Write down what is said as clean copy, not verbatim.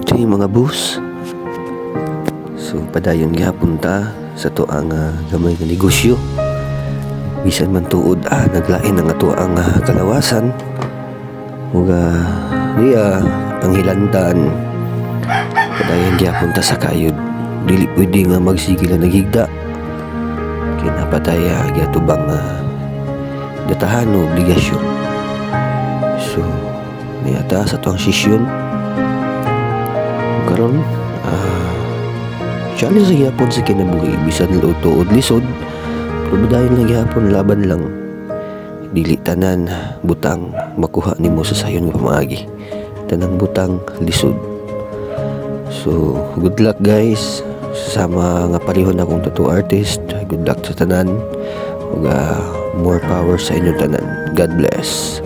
good day mga boss. So padayon gyapon ta sa to ang gamay nga negosyo. Bisan man tuod naglain ang ato ang kalawasan ug panghilantan. Padayon gyapon ta sa kayod. Dili pwede nga magsigil na naghigda. Kinapatay gyatubang datahan o obligasyon. So niyata sa tuang sesyon karon challenge sa gyapon sa kinabuhi bisan tuod lisod pero dayon lang gyapon laban lang, dili tanan butang makuha nimo sa sayon nga pamaagi, tanang butang lisod. So good luck guys sama nga parihon akong tattoo artist. Good luck sa tanan ug more power sa inyo tanan. God bless.